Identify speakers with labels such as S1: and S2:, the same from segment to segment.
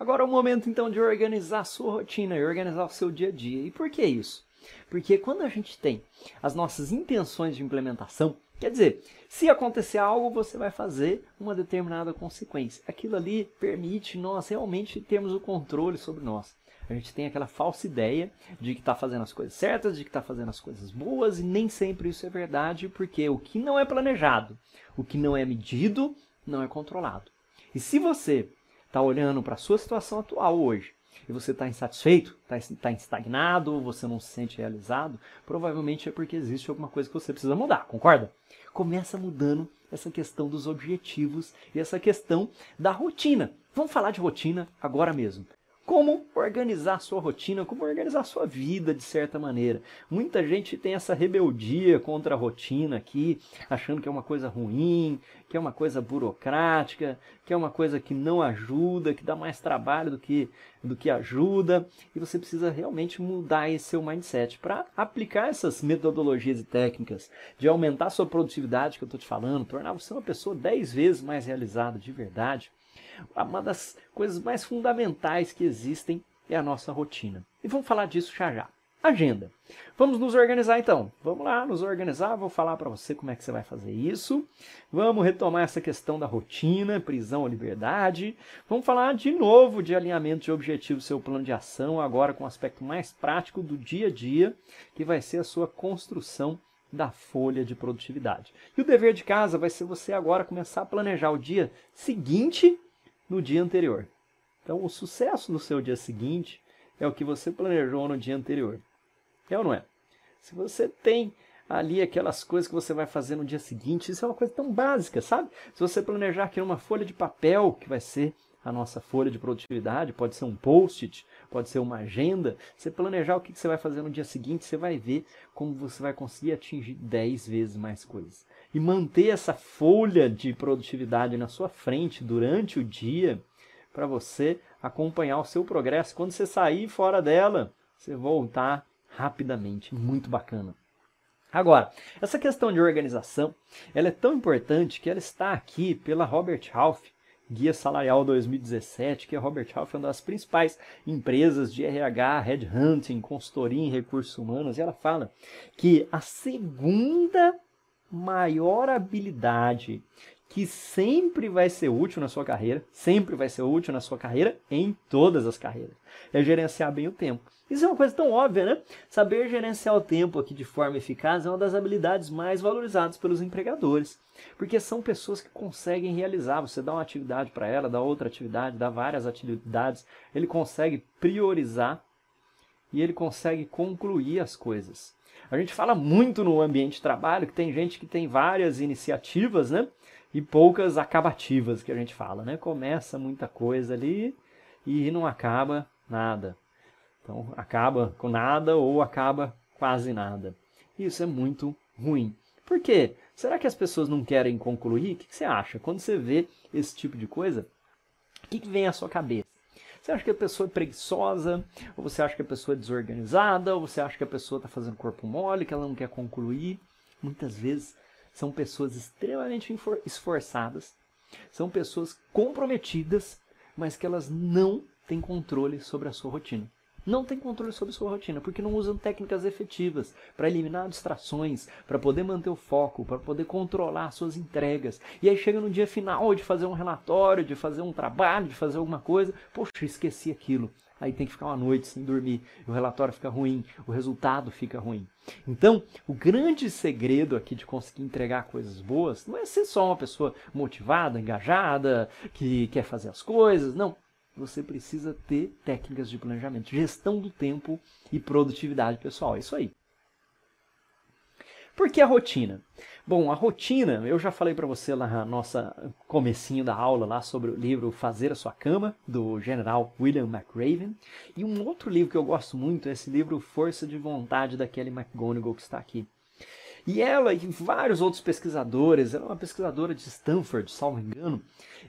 S1: Agora é o momento então de organizar a sua rotina e organizar o seu dia a dia. E por que isso? Porque quando a gente tem as nossas intenções de implementação, quer dizer, se acontecer algo, você vai fazer uma determinada consequência. Aquilo ali permite nós realmente termos o controle sobre nós. A gente tem aquela falsa ideia de que está fazendo as coisas certas, de que está fazendo as coisas boas, e nem sempre isso é verdade, porque o que não é planejado, o que não é medido, não é controlado. E se você está olhando para a sua situação atual hoje, e você está insatisfeito, está estagnado, você não se sente realizado, provavelmente é porque existe alguma coisa que você precisa mudar, concorda? Começa mudando essa questão dos objetivos e essa questão da rotina. Vamos falar de rotina agora mesmo. Como organizar a sua rotina, como organizar a sua vida de certa maneira. Muita gente tem essa rebeldia contra a rotina aqui, achando que é uma coisa ruim, que é uma coisa burocrática, que é uma coisa que não ajuda, que dá mais trabalho do que ajuda. E você precisa realmente mudar esse seu mindset para aplicar essas metodologias e técnicas de aumentar a sua produtividade, que eu estou te falando, tornar você uma pessoa 10 vezes mais realizada de verdade. Uma das coisas mais fundamentais que existem é a nossa rotina. E vamos falar disso já já. Agenda. Vamos nos organizar então. Vamos lá, nos organizar. Vou falar para você como é que você vai fazer isso. Vamos retomar essa questão da rotina, prisão ou liberdade. Vamos falar de novo de alinhamento de objetivos, seu plano de ação, agora com o aspecto mais prático do dia a dia, que vai ser a sua construção da folha de produtividade. E o dever de casa vai ser você agora começar a planejar o dia seguinte no dia anterior. Então, o sucesso no seu dia seguinte é o que você planejou no dia anterior. É ou não é? Se você tem ali aquelas coisas que você vai fazer no dia seguinte, isso é uma coisa tão básica, sabe? Se você planejar aqui numa folha de papel, que vai ser a nossa folha de produtividade, pode ser um post-it, pode ser uma agenda, você planejar o que você vai fazer no dia seguinte, você vai ver como você vai conseguir atingir 10 vezes mais coisas. E manter essa folha de produtividade na sua frente durante o dia, para você acompanhar o seu progresso. Quando você sair fora dela, você voltar rapidamente. Muito bacana. Agora, essa questão de organização, ela é tão importante que ela está aqui pela Robert Half, Guia Salarial 2017, que a Robert Half é uma das principais empresas de RH, headhunting, consultoria em recursos humanos, e ela fala que a segunda maior habilidade que sempre vai ser útil na sua carreira, sempre vai ser útil na sua carreira, em todas as carreiras, é gerenciar bem o tempo. Isso é uma coisa tão óbvia, né? Saber gerenciar o tempo aqui de forma eficaz é uma das habilidades mais valorizadas pelos empregadores, porque são pessoas que conseguem realizar. Você dá uma atividade para ela, dá outra atividade, dá várias atividades, ele consegue priorizar e ele consegue concluir as coisas. A gente fala muito no ambiente de trabalho que tem gente que tem várias iniciativas, né? E poucas acabativas, que a gente fala, né? Começa muita coisa ali e não acaba nada. Então, acaba com nada ou acaba quase nada. Isso é muito ruim. Por quê? Será que as pessoas não querem concluir? O que você acha? Quando você vê esse tipo de coisa, o que vem à sua cabeça? Você acha que a pessoa é preguiçosa? Ou você acha que a pessoa é desorganizada? Ou você acha que a pessoa está fazendo corpo mole, que ela não quer concluir? Muitas vezes são pessoas extremamente esforçadas, são pessoas comprometidas, mas que elas não têm controle sobre a sua rotina. Não tem controle sobre a sua rotina, porque não usam técnicas efetivas para eliminar distrações, para poder manter o foco, para poder controlar as suas entregas. E aí chega no dia final de fazer um relatório, de fazer um trabalho, de fazer alguma coisa, poxa, esqueci aquilo. Aí tem que ficar uma noite sem dormir, o relatório fica ruim, o resultado fica ruim. Então, o grande segredo aqui de conseguir entregar coisas boas não é ser só uma pessoa motivada, engajada, que quer fazer as coisas, não. Você precisa ter técnicas de planejamento, gestão do tempo e produtividade pessoal. É isso aí. Por que a rotina? Bom, a rotina, eu já falei para você lá no nosso comecinho da aula lá sobre o livro Fazer a Sua Cama, do general William McRaven. E um outro livro que eu gosto muito é esse livro Força de Vontade, da Kelly McGonigal, que está aqui. E ela e vários outros pesquisadores, ela é uma pesquisadora de Stanford, salvo engano,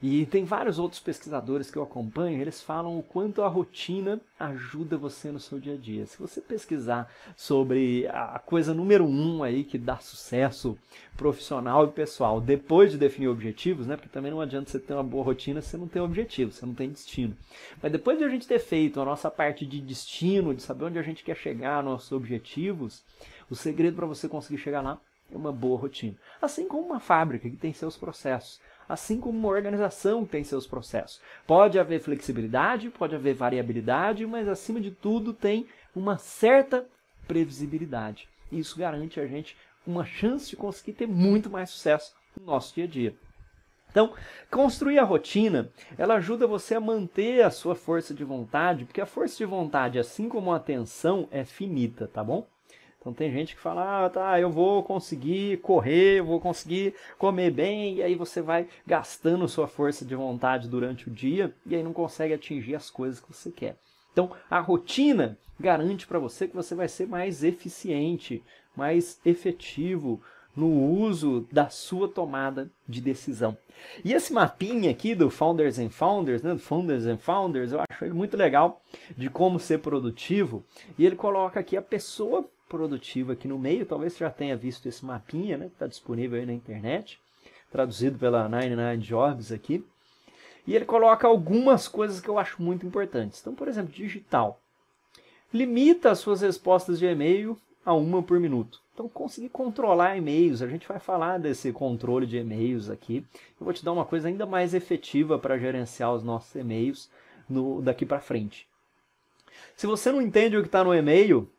S1: e tem vários outros pesquisadores que eu acompanho, eles falam o quanto a rotina ajuda você no seu dia a dia. Se você pesquisar sobre a coisa número 1 aí que dá sucesso profissional e pessoal, depois de definir objetivos, né? Porque também não adianta você ter uma boa rotina se você não tem objetivo, você não tem destino. Mas depois de a gente ter feito a nossa parte de destino, de saber onde a gente quer chegar, nossos objetivos, o segredo para você conseguir chegar lá é uma boa rotina. Assim como uma fábrica que tem seus processos. Assim como uma organização que tem seus processos. Pode haver flexibilidade, pode haver variabilidade, mas acima de tudo tem uma certa previsibilidade. E isso garante a gente uma chance de conseguir ter muito mais sucesso no nosso dia a dia. Então, construir a rotina, ela ajuda você a manter a sua força de vontade, porque a força de vontade, assim como a atenção, é finita, tá bom? Então tem gente que fala, tá, eu vou conseguir correr, eu vou conseguir comer bem, e aí você vai gastando sua força de vontade durante o dia, e aí não consegue atingir as coisas que você quer. Então a rotina garante para você que você vai ser mais eficiente, mais efetivo no uso da sua tomada de decisão. E esse mapinha aqui do Founders and Founders, né, eu acho ele muito legal de como ser produtivo, e ele coloca aqui a pessoa produtiva aqui no meio. Talvez você já tenha visto esse mapinha, né, que está disponível aí na internet, traduzido pela 99 Jobs aqui. E ele coloca algumas coisas que eu acho muito importantes. Então, por exemplo, digital. Limita as suas respostas de e-mail a 1 por minuto. Então, conseguir controlar e-mails, a gente vai falar desse controle de e-mails aqui. Eu vou te dar uma coisa ainda mais efetiva para gerenciar os nossos e-mails daqui para frente. Se você não entende o que está no e-mail,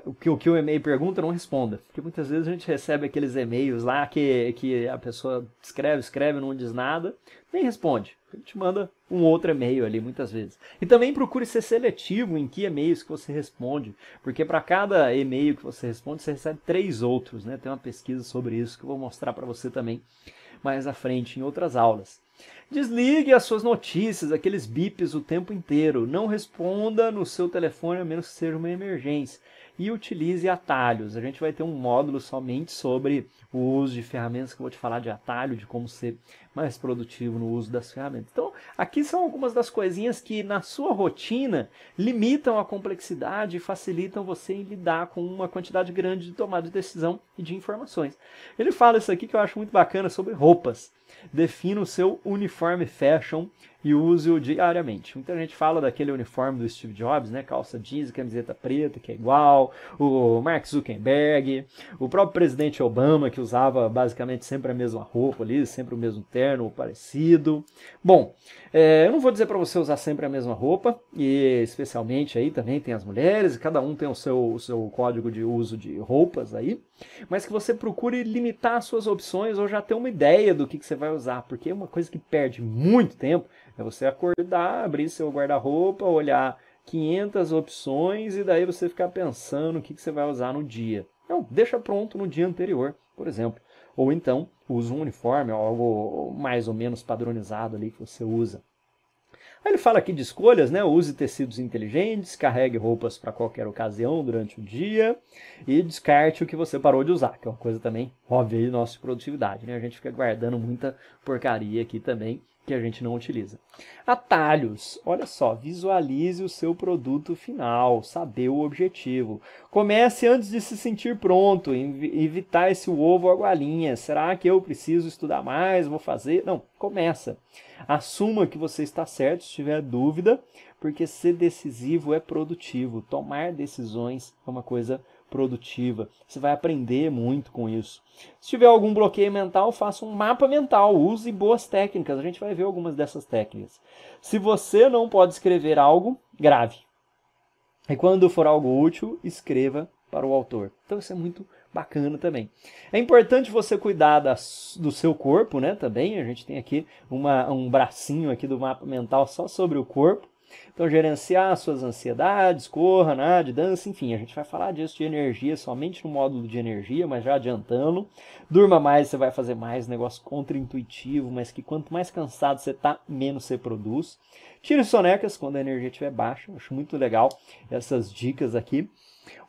S1: o que o e-mail pergunta, não responda. Porque muitas vezes a gente recebe aqueles e-mails lá que a pessoa escreve, não diz nada, nem responde. A gente manda um outro e-mail ali muitas vezes. E também procure ser seletivo em que e-mails que você responde, porque para cada e-mail que você responde, você recebe 3 outros, né? Tem uma pesquisa sobre isso que eu vou mostrar para você também mais à frente em outras aulas. Desligue as suas notícias, aqueles bips o tempo inteiro. Não responda no seu telefone a menos que seja uma emergência. E utilize atalhos. A gente vai ter um módulo somente sobre o uso de ferramentas, que eu vou te falar de atalho, de como ser mais produtivo no uso das ferramentas. Então, aqui são algumas das coisinhas que na sua rotina limitam a complexidade e facilitam você em lidar com uma quantidade grande de tomada de decisão e de informações. Ele fala isso aqui que eu acho muito bacana sobre roupas. Defina o seu uniforme fashion e use-o diariamente. Muita gente fala daquele uniforme do Steve Jobs, né? Calça jeans e camiseta preta, que é igual, o Mark Zuckerberg, o próprio presidente Obama, que usava basicamente sempre a mesma roupa ali, sempre o mesmo terno ou parecido. Bom, eu não vou dizer para você usar sempre a mesma roupa, e especialmente aí também tem as mulheres, e cada um tem o seu código de uso de roupas aí, mas que você procure limitar as suas opções ou já ter uma ideia do que você vai usar, porque é uma coisa que perde muito tempo, é você acordar, abrir seu guarda-roupa, olhar 500 opções e daí você ficar pensando o que você vai usar no dia. Não, deixa pronto no dia anterior, por exemplo. Ou então, usa um uniforme, algo mais ou menos padronizado ali que você usa. Aí ele fala aqui de escolhas, né? Use tecidos inteligentes, carregue roupas para qualquer ocasião durante o dia e descarte o que você parou de usar, que é uma coisa também óbvia de nossa produtividade, né? A gente fica guardando muita porcaria aqui também que a gente não utiliza. Atalhos. Olha só, visualize o seu produto final, saber o objetivo. Comece antes de se sentir pronto, evitar esse ovo ou a galinha. Será que eu preciso estudar mais? Vou fazer? Não, começa. Assuma que você está certo, se tiver dúvida, porque ser decisivo é produtivo. Tomar decisões é uma coisa produtiva. Você vai aprender muito com isso. Se tiver algum bloqueio mental, faça um mapa mental. Use boas técnicas. A gente vai ver algumas dessas técnicas. Se você não pode escrever algo, grave. E quando for algo útil, escreva para o autor. Então isso é muito bacana também. É importante você cuidar do seu corpo, né? Também a gente tem aqui um bracinho aqui do mapa mental só sobre o corpo. Então, gerenciar suas ansiedades, corra, nade, dança, enfim, a gente vai falar disso de energia somente no módulo de energia, mas já adiantando. Durma mais, você vai fazer mais, negócio contraintuitivo, mas que quanto mais cansado você tá, menos você produz. Tire sonecas quando a energia estiver baixa, acho muito legal essas dicas aqui.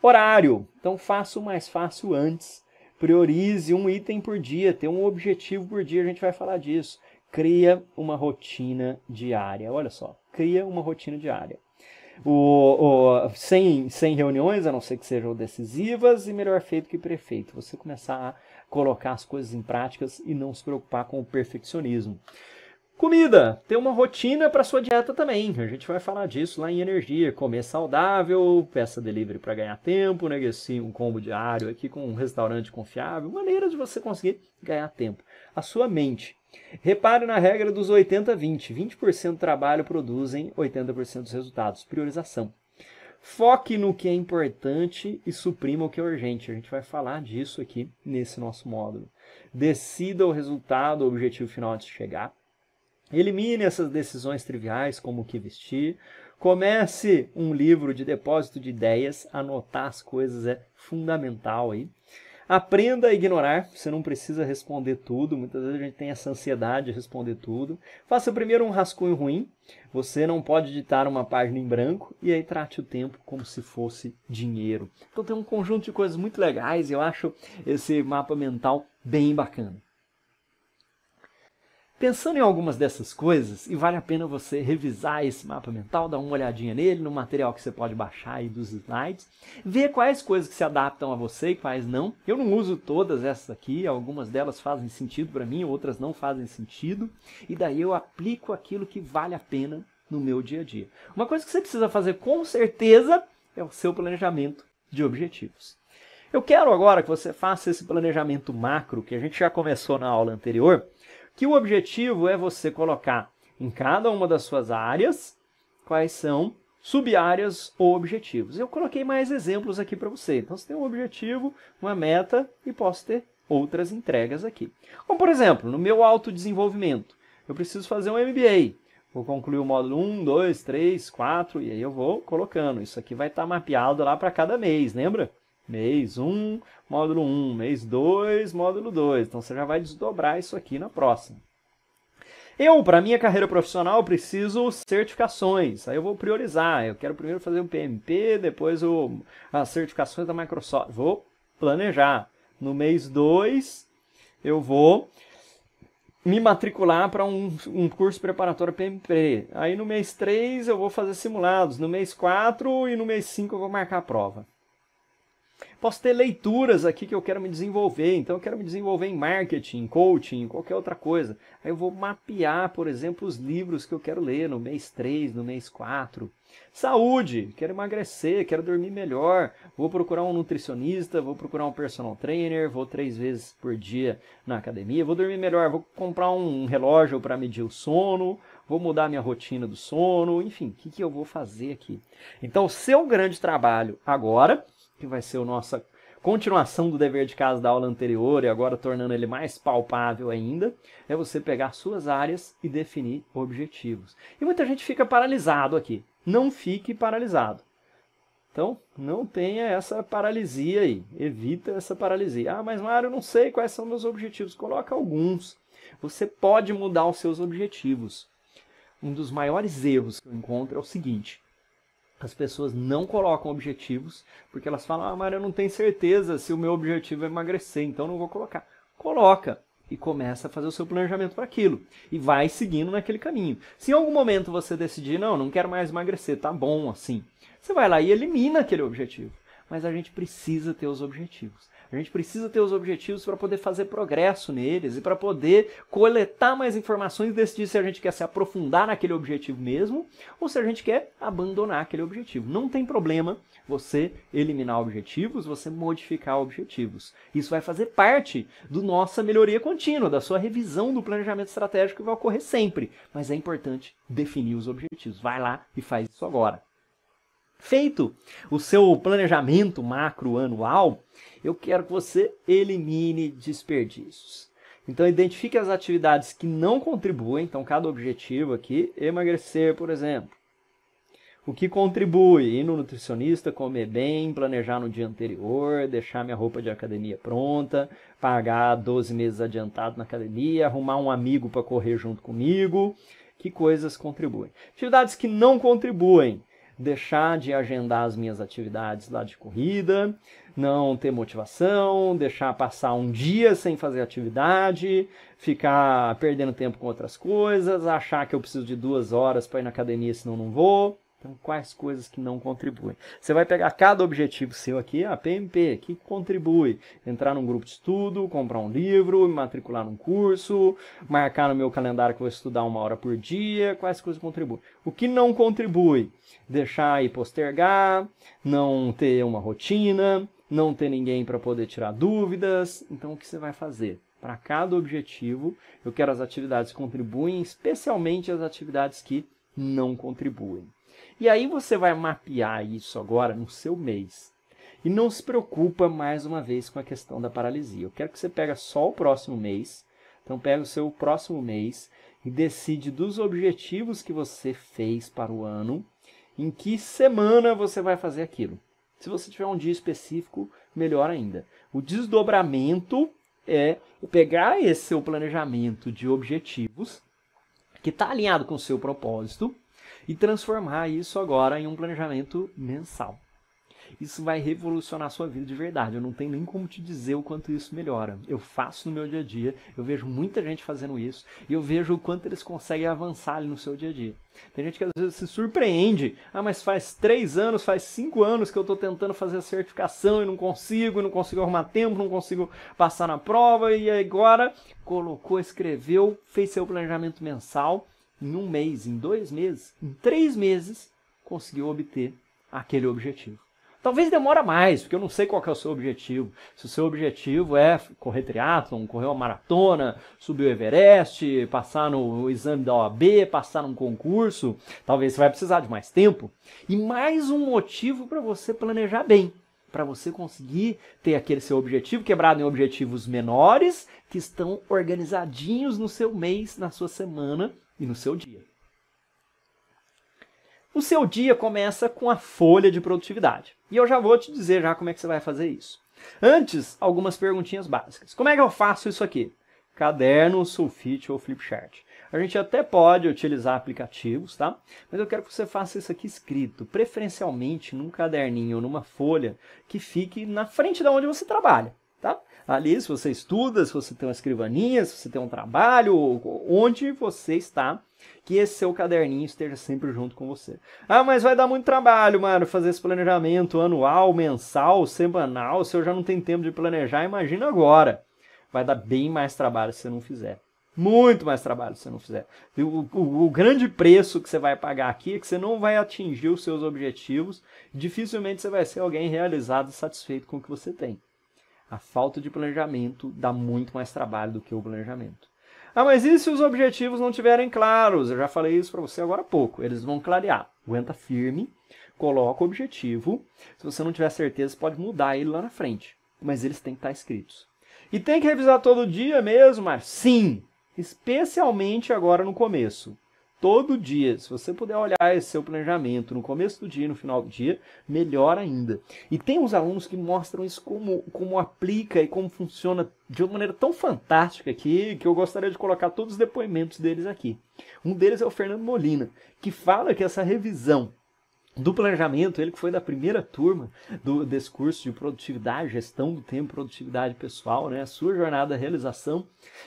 S1: Horário, então faça o mais fácil antes. Priorize um item por dia, tenha um objetivo por dia, a gente vai falar disso. Cria uma rotina diária, olha só, cria uma rotina diária. Sem reuniões, a não ser que sejam decisivas, e melhor feito que perfeito. Você começar a colocar as coisas em práticas e não se preocupar com o perfeccionismo. Comida, tem uma rotina para sua dieta também. A gente vai falar disso lá em energia. Comer saudável, peça delivery para ganhar tempo, negocie um combo diário aqui com um restaurante confiável. Maneira de você conseguir ganhar tempo. A sua mente. Repare na regra dos 80-20. 20% do trabalho produzem 80% dos resultados. Priorização. Foque no que é importante e suprima o que é urgente. A gente vai falar disso aqui nesse nosso módulo. Decida o resultado, o objetivo final antes de chegar. Elimine essas decisões triviais, como o que vestir. Comece um livro de depósito de ideias. Anotar as coisas é fundamental aí. Aprenda a ignorar, você não precisa responder tudo. Muitas vezes a gente tem essa ansiedade de responder tudo. Faça primeiro um rascunho ruim. Você não pode ditar uma página em branco. E aí trate o tempo como se fosse dinheiro. Então tem um conjunto de coisas muito legais. Eu acho esse mapa mental bem bacana. Pensando em algumas dessas coisas, e vale a pena você revisar esse mapa mental, dar uma olhadinha nele, no material que você pode baixar aí dos slides, ver quais coisas que se adaptam a você e quais não. Eu não uso todas essas aqui, algumas delas fazem sentido para mim, outras não fazem sentido, e daí eu aplico aquilo que vale a pena no meu dia a dia. Uma coisa que você precisa fazer com certeza é o seu planejamento de objetivos. Eu quero agora que você faça esse planejamento macro, que a gente já começou na aula anterior, que o objetivo é você colocar em cada uma das suas áreas quais são sub-áreas ou objetivos. Eu coloquei mais exemplos aqui para você. Então, você tem um objetivo, uma meta e posso ter outras entregas aqui. Como, por exemplo, no meu autodesenvolvimento, eu preciso fazer um MBA. Vou concluir o módulo 1, 2, 3, 4 e aí eu vou colocando. Isso aqui vai estar mapeado lá para cada mês, lembra? Mês 1, módulo 1, mês 2, módulo 2. Então, você já vai desdobrar isso aqui na próxima. Para minha carreira profissional, preciso certificações. Aí eu vou priorizar. Eu quero primeiro fazer um PMP, depois as certificações da Microsoft. Vou planejar. No mês 2, eu vou me matricular para um curso preparatório PMP. Aí no mês 3, eu vou fazer simulados. No mês 4 e no mês 5, eu vou marcar a prova. Posso ter leituras aqui que eu quero me desenvolver, então eu quero me desenvolver em marketing, coaching, qualquer outra coisa. Aí eu vou mapear, por exemplo, os livros que eu quero ler no mês 3, no mês 4. Saúde, quero emagrecer, quero dormir melhor, vou procurar um nutricionista, vou procurar um personal trainer, vou 3 vezes por dia na academia, vou dormir melhor, vou comprar um relógio para medir o sono, vou mudar minha rotina do sono, enfim, o que eu vou fazer aqui? Então, o seu grande trabalho agora, que vai ser a nossa continuação do dever de casa da aula anterior e agora tornando ele mais palpável ainda, é você pegar suas áreas e definir objetivos. E muita gente fica paralisado aqui. Não fique paralisado. Então, não tenha essa paralisia aí. Evita essa paralisia. Ah, mas Mário, eu não sei quais são meus objetivos. Coloca alguns. Você pode mudar os seus objetivos. Um dos maiores erros que eu encontro é o seguinte: as pessoas não colocam objetivos porque elas falam, ah, mas eu não tenho certeza se o meu objetivo é emagrecer, então não vou colocar. Coloca e começa a fazer o seu planejamento para aquilo e vai seguindo naquele caminho. Se em algum momento você decidir, não quero mais emagrecer, tá bom assim, você vai lá e elimina aquele objetivo. Mas a gente precisa ter os objetivos. A gente precisa ter os objetivos para poder fazer progresso neles e para poder coletar mais informações e decidir se a gente quer se aprofundar naquele objetivo mesmo ou se a gente quer abandonar aquele objetivo. Não tem problema você eliminar objetivos, você modificar objetivos. Isso vai fazer parte da nossa melhoria contínua, da sua revisão do planejamento estratégico que vai ocorrer sempre. Mas é importante definir os objetivos. Vai lá e faz isso agora. Feito o seu planejamento macro anual, eu quero que você elimine desperdícios. Então, identifique as atividades que não contribuem. Então, cada objetivo aqui, emagrecer, por exemplo. O que contribui? Ir no nutricionista, comer bem, planejar no dia anterior, deixar minha roupa de academia pronta, pagar 12 meses adiantado na academia, arrumar um amigo para correr junto comigo. Que coisas contribuem? Atividades que não contribuem. Deixar de agendar as minhas atividades lá de corrida, não ter motivação, deixar passar um dia sem fazer atividade, ficar perdendo tempo com outras coisas, achar que eu preciso de 2 horas para ir na academia, senão não vou. Então, quais coisas que não contribuem? Você vai pegar cada objetivo seu aqui, a PMP, que contribui. Entrar num grupo de estudo, comprar um livro, me matricular num curso, marcar no meu calendário que eu vou estudar 1 hora por dia, quais coisas contribuem? O que não contribui? Deixar e postergar, não ter uma rotina, não ter ninguém para poder tirar dúvidas. Então, o que você vai fazer? Para cada objetivo, eu quero as atividades que contribuem, especialmente as atividades que não contribuem. E aí você vai mapear isso agora no seu mês. E não se preocupa mais uma vez com a questão da paralisia. Eu quero que você pegue só o próximo mês. Então pega o seu próximo mês e decide dos objetivos que você fez para o ano, em que semana você vai fazer aquilo. Se você tiver um dia específico, melhor ainda. O desdobramento é pegar esse seu planejamento de objetivos, que está alinhado com o seu propósito, e transformar isso agora em um planejamento mensal. Isso vai revolucionar a sua vida de verdade. Eu não tenho nem como te dizer o quanto isso melhora. Eu faço no meu dia a dia, eu vejo muita gente fazendo isso, e eu vejo o quanto eles conseguem avançar ali no seu dia a dia. Tem gente que às vezes se surpreende. Mas faz 3 anos, faz 5 anos que eu estou tentando fazer a certificação e não consigo arrumar tempo, não consigo passar na prova, e agora colocou, escreveu, fez seu planejamento mensal. Em 1 mês, em 2 meses, em 3 meses, conseguiu obter aquele objetivo. Talvez demore mais, porque eu não sei qual que é o seu objetivo. Se o seu objetivo é correr triatlon, correr uma maratona, subir o Everest, passar no exame da OAB, passar num concurso, talvez você vai precisar de mais tempo. E mais um motivo para você planejar bem, para você conseguir ter aquele seu objetivo quebrado em objetivos menores, que estão organizadinhos no seu mês, na sua semana e no seu dia. O seu dia começa com a folha de produtividade. E eu já vou te dizer já como é que você vai fazer isso. Antes, algumas perguntinhas básicas. Como é que eu faço isso aqui? Caderno, sulfite ou flipchart. A gente até pode utilizar aplicativos, tá? Mas eu quero que você faça isso aqui escrito, preferencialmente num caderninho ou numa folha que fique na frente de onde você trabalha, tá? Ali, se você estuda, se você tem uma escrivaninha, se você tem um trabalho, onde você está, que esse seu caderninho esteja sempre junto com você. Mas vai dar muito trabalho, mano, fazer esse planejamento anual, mensal, semanal, se eu já não tenho tempo de planejar, imagina agora. Vai dar bem mais trabalho se você não fizer. Muito mais trabalho se você não fizer. E o grande preço que você vai pagar aqui é que você não vai atingir os seus objetivos, dificilmente você vai ser alguém realizado e satisfeito com o que você tem. A falta de planejamento dá muito mais trabalho do que o planejamento. Mas e se os objetivos não estiverem claros? Eu já falei isso para você agora há pouco. Eles vão clarear. Aguenta firme, coloca o objetivo. Se você não tiver certeza, você pode mudar ele lá na frente. Mas eles têm que estar escritos. E tem que revisar todo dia mesmo, mas sim, especialmente agora no começo. Todo dia, se você puder olhar esse seu planejamento no começo do dia e no final do dia, melhor ainda. E tem uns alunos que mostram isso como aplica e como funciona de uma maneira tão fantástica aqui, que eu gostaria de colocar todos os depoimentos deles aqui. Um deles é o Fernando Molina, que fala que essa revisão do planejamento, ele que foi da primeira turma desse curso de produtividade, gestão do tempo, produtividade pessoal, né, a sua jornada da realização,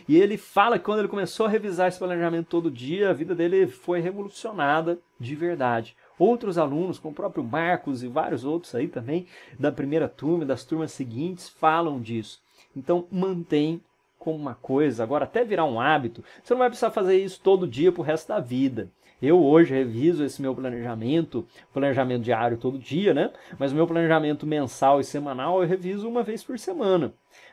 S1: e ele fala que quando ele começou a revisar esse planejamento todo dia, a vida dele foi revolucionada de verdade. Outros alunos, como o próprio Marcos e vários outros aí também, da primeira turma, das turmas seguintes, falam disso. Então, mantém como uma coisa, agora até virar um hábito, você não vai precisar fazer isso todo dia pro resto da vida. Eu hoje reviso esse meu planejamento diário todo dia, né? Mas o meu planejamento mensal e semanal eu reviso 1 vez por semana.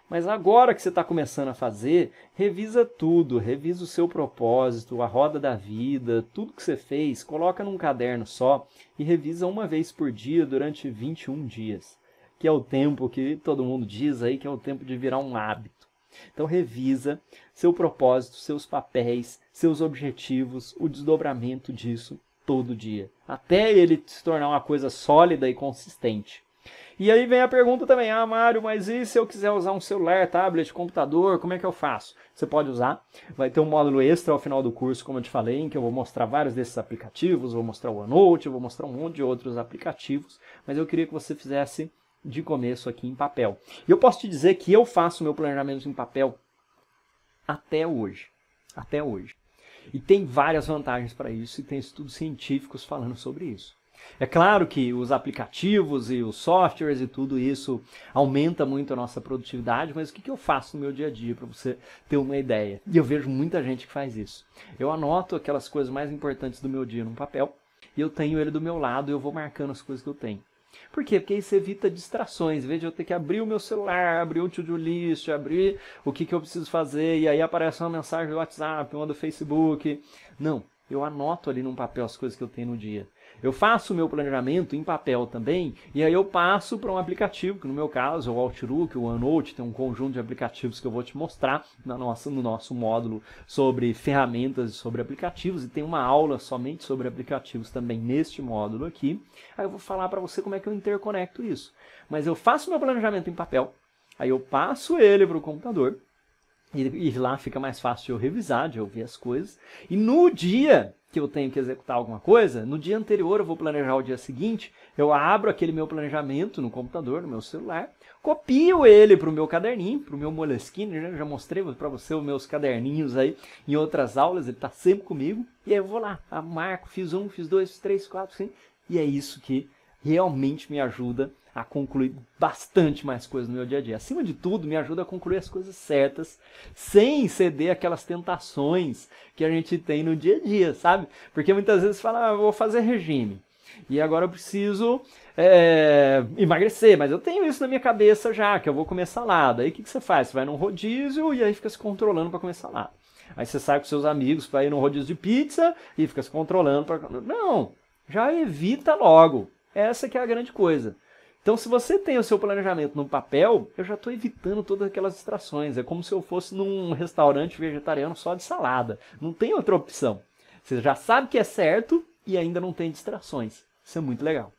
S1: Mas agora que você está começando a fazer, revisa tudo, revisa o seu propósito, a roda da vida, tudo que você fez, coloca num caderno só e revisa 1 vez por dia durante 21 dias, que é o tempo que todo mundo diz aí que é o tempo de virar um hábito. Então revisa seu propósito, seus papéis, seus objetivos, o desdobramento disso todo dia, até ele se tornar uma coisa sólida e consistente. E aí vem a pergunta também, Mário, mas e se eu quiser usar um celular, tablet, computador, como é que eu faço? Você pode usar, vai ter um módulo extra ao final do curso, como eu te falei, em que eu vou mostrar vários desses aplicativos, vou mostrar o OneNote, vou mostrar um monte de outros aplicativos, mas eu queria que você fizesse de começo aqui em papel. E eu posso te dizer que eu faço meu planejamento em papel até hoje. Até hoje. E tem várias vantagens para isso e tem estudos científicos falando sobre isso. É claro que os aplicativos e os softwares e tudo isso aumenta muito a nossa produtividade, mas o que eu faço no meu dia a dia para você ter uma ideia? E eu vejo muita gente que faz isso. Eu anoto aquelas coisas mais importantes do meu dia num papel e eu tenho ele do meu lado e eu vou marcando as coisas que eu tenho. Por quê? Porque isso evita distrações. Em vez de eu ter que abrir o meu celular, abrir o to-do list, abrir o que eu preciso fazer, e aí aparece uma mensagem do WhatsApp, uma do Facebook. Não, eu anoto ali num papel as coisas que eu tenho no dia. Eu faço o meu planejamento em papel também, e aí eu passo para um aplicativo, que no meu caso é o Outlook, o OneNote, tem um conjunto de aplicativos que eu vou te mostrar no nosso módulo sobre ferramentas e sobre aplicativos, e tem uma aula somente sobre aplicativos também neste módulo aqui. Aí eu vou falar para você como é que eu interconecto isso. Mas eu faço meu planejamento em papel, aí eu passo ele para o computador, e lá fica mais fácil de eu revisar, de eu ver as coisas. E no dia que eu tenho que executar alguma coisa, no dia anterior eu vou planejar o dia seguinte, eu abro aquele meu planejamento no computador, no meu celular, copio ele para o meu caderninho, para o meu Moleskine, né? Já mostrei para você os meus caderninhos aí em outras aulas, ele está sempre comigo, e aí eu vou lá, marco, fiz 1, fiz 2, fiz 3, 4, 5, e é isso que realmente me ajuda a concluir bastante mais coisas no meu dia a dia. Acima de tudo, me ajuda a concluir as coisas certas, sem ceder aquelas tentações que a gente tem no dia a dia, sabe? Porque muitas vezes fala, eu vou fazer regime, e agora eu preciso emagrecer, mas eu tenho isso na minha cabeça já, que eu vou comer salada. Aí o que você faz? Você vai num rodízio e aí fica se controlando para comer salada. Aí você sai com seus amigos para ir num rodízio de pizza e fica se controlando para... Não, já evita logo. Essa que é a grande coisa. Então, se você tem o seu planejamento no papel, eu já estou evitando todas aquelas distrações. É como se eu fosse num restaurante vegetariano só de salada. Não tem outra opção. Você já sabe que é certo e ainda não tem distrações. Isso é muito legal.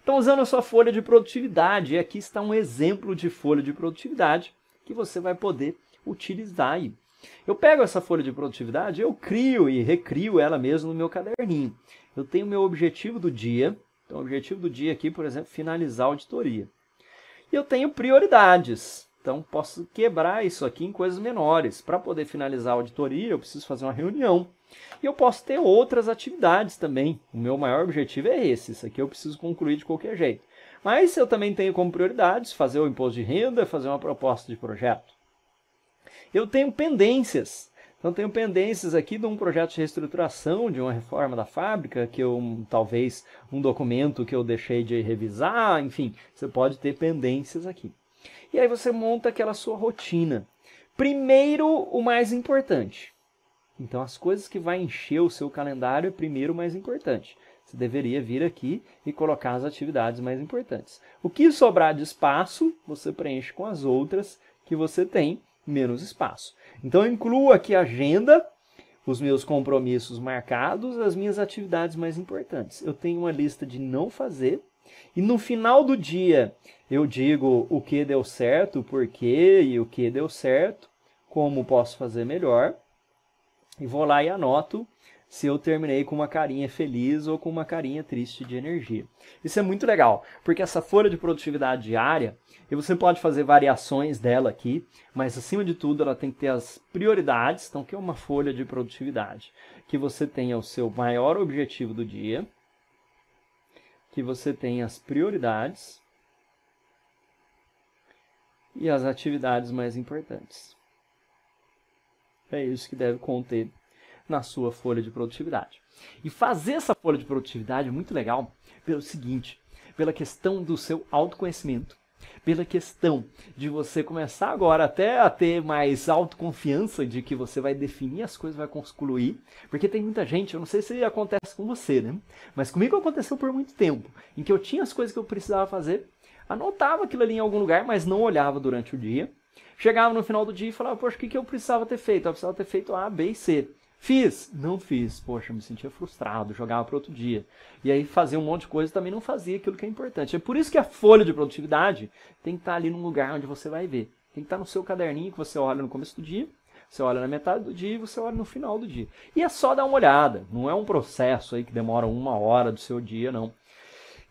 S1: Então, usando a sua folha de produtividade, e aqui está um exemplo de folha de produtividade que você vai poder utilizar aí. Eu pego essa folha de produtividade, eu crio e recrio ela mesmo no meu caderninho. Eu tenho o meu objetivo do dia. Então, o objetivo do dia aqui, por exemplo, finalizar a auditoria. E eu tenho prioridades. Então, posso quebrar isso aqui em coisas menores. Para poder finalizar a auditoria, eu preciso fazer uma reunião. E eu posso ter outras atividades também. O meu maior objetivo é esse. Isso aqui eu preciso concluir de qualquer jeito. Mas eu também tenho como prioridades fazer o imposto de renda, fazer uma proposta de projeto. Eu tenho pendências. Então, tenho pendências aqui de um projeto de reestruturação, de uma reforma da fábrica, que talvez um documento que eu deixei de revisar, enfim, você pode ter pendências aqui. E aí você monta aquela sua rotina. Primeiro, o mais importante. Então, as coisas que vai encher o seu calendário é primeiro o mais importante. Você deveria vir aqui e colocar as atividades mais importantes. O que sobrar de espaço, você preenche com as outras que você tem menos espaço. Então, eu incluo aqui a agenda, os meus compromissos marcados, as minhas atividades mais importantes. Eu tenho uma lista de não fazer e no final do dia eu digo o que deu certo, o porquê e o que deu certo, como posso fazer melhor e vou lá e anoto se eu terminei com uma carinha feliz ou com uma carinha triste de energia. Isso é muito legal, porque essa folha de produtividade diária, e você pode fazer variações dela aqui, mas acima de tudo ela tem que ter as prioridades. Então, o que é uma folha de produtividade? Que você tenha o seu maior objetivo do dia, que você tenha as prioridades e as atividades mais importantes. É isso que deve conter na sua folha de produtividade. E fazer essa folha de produtividade é muito legal pelo seguinte, pela questão do seu autoconhecimento, pela questão de você começar agora até a ter mais autoconfiança de que você vai definir as coisas, vai concluir, porque tem muita gente, eu não sei se acontece com você, né? Mas comigo aconteceu por muito tempo, em que eu tinha as coisas que eu precisava fazer, anotava aquilo ali em algum lugar, mas não olhava durante o dia, chegava no final do dia e falava, poxa, o que eu precisava ter feito? Eu precisava ter feito A, B e C. Fiz? Não fiz. Poxa, me sentia frustrado, jogava para outro dia. E aí fazia um monte de coisa e também não fazia aquilo que é importante. É por isso que a folha de produtividade tem que estar ali num lugar onde você vai ver. Tem que estar no seu caderninho que você olha no começo do dia, você olha na metade do dia e você olha no final do dia. E é só dar uma olhada. Não é um processo aí que demora 1 hora do seu dia, não.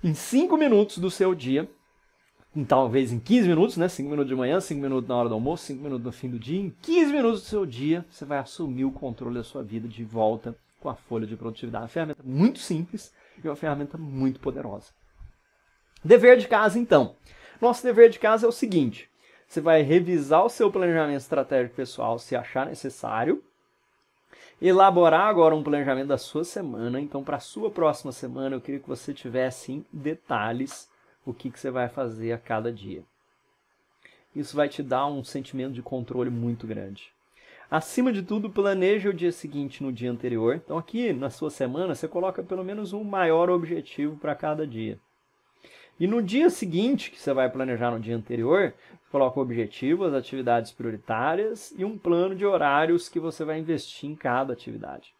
S1: Em 5 minutos do seu dia, talvez em 15 minutos, né? 5 minutos de manhã, 5 minutos na hora do almoço, 5 minutos no fim do dia. Em 15 minutos do seu dia, você vai assumir o controle da sua vida de volta com a folha de produtividade. Uma ferramenta muito simples e uma ferramenta muito poderosa. Dever de casa, então. Nosso dever de casa é o seguinte. Você vai revisar o seu planejamento estratégico pessoal se achar necessário. Elaborar agora um planejamento da sua semana. Então, para a sua próxima semana, eu queria que você tivesse em detalhes o que você vai fazer a cada dia. Isso vai te dar um sentimento de controle muito grande. Acima de tudo, planeje o dia seguinte no dia anterior. Então aqui na sua semana você coloca pelo menos um maior objetivo para cada dia. E no dia seguinte, que você vai planejar no dia anterior, você coloca o objetivo, as atividades prioritárias e um plano de horários que você vai investir em cada atividade.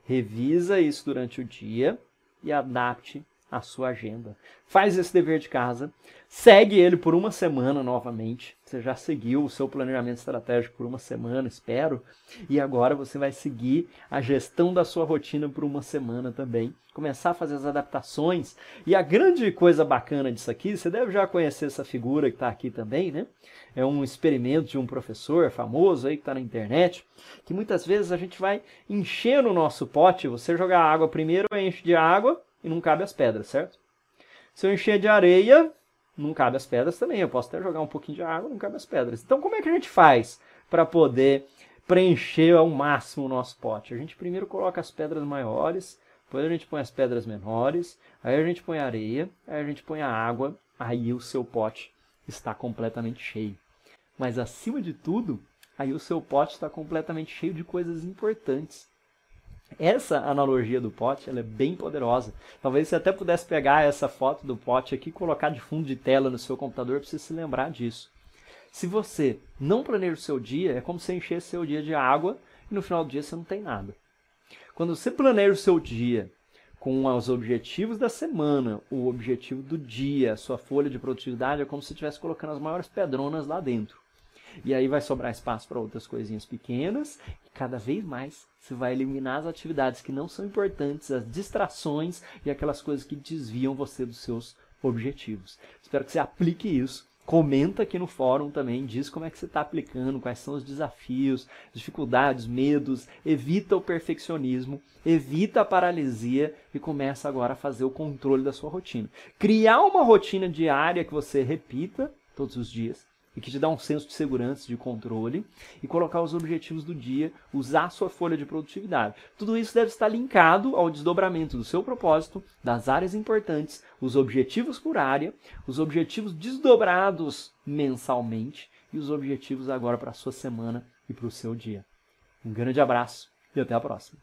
S1: Revisa isso durante o dia e adapte a sua agenda. Faz esse dever de casa, segue ele por uma semana novamente. Você já seguiu o seu planejamento estratégico por uma semana, espero, e agora você vai seguir a gestão da sua rotina por uma semana também. Começar a fazer as adaptações. E a grande coisa bacana disso aqui, você deve já conhecer essa figura que está aqui também, né? É um experimento de um professor famoso aí que está na internet, que muitas vezes a gente vai enchendo o nosso pote. Você jogar água primeiro, enche de água, e não cabe as pedras, certo? Se eu encher de areia, não cabe as pedras também. Eu posso até jogar um pouquinho de água, não cabe as pedras. Então, como é que a gente faz para poder preencher ao máximo o nosso pote? A gente primeiro coloca as pedras maiores, depois a gente põe as pedras menores, aí a gente põe a areia, aí a gente põe a água, aí o seu pote está completamente cheio. Mas, acima de tudo, aí o seu pote está completamente cheio de coisas importantes. Essa analogia do pote, ela é bem poderosa. Talvez você até pudesse pegar essa foto do pote aqui e colocar de fundo de tela no seu computador para você se lembrar disso. Se você não planeja o seu dia, é como se você enchesse seu dia de água e no final do dia você não tem nada. Quando você planeja o seu dia com os objetivos da semana, o objetivo do dia, a sua folha de produtividade, é como se você estivesse colocando as maiores pedronas lá dentro. E aí vai sobrar espaço para outras coisinhas pequenas. E cada vez mais você vai eliminar as atividades que não são importantes, as distrações e aquelas coisas que desviam você dos seus objetivos. Espero que você aplique isso. Comenta aqui no fórum também, diz como é que você está aplicando, quais são os desafios, dificuldades, medos. Evita o perfeccionismo, evita a paralisia e começa agora a fazer o controle da sua rotina. Criar uma rotina diária que você repita todos os dias e que te dá um senso de segurança, de controle, e colocar os objetivos do dia, usar a sua folha de produtividade. Tudo isso deve estar linkado ao desdobramento do seu propósito, das áreas importantes, os objetivos por área, os objetivos desdobrados mensalmente e os objetivos agora para a sua semana e para o seu dia. Um grande abraço e até a próxima.